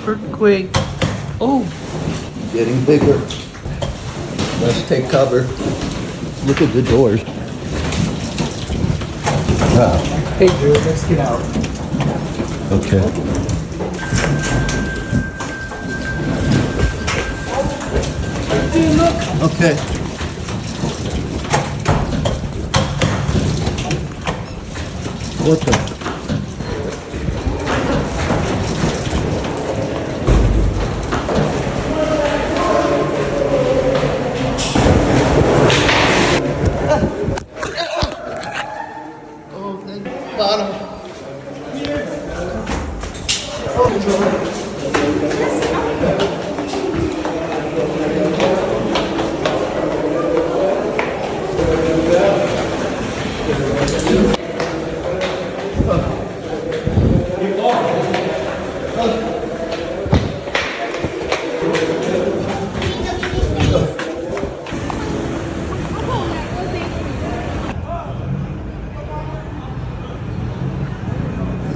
Earthquake. Oh, Getting bigger. Let's take cover. Look at the doors. Ah, Hey, Drew, let's get out. okay. Okay. What the? Oh, thank bottom.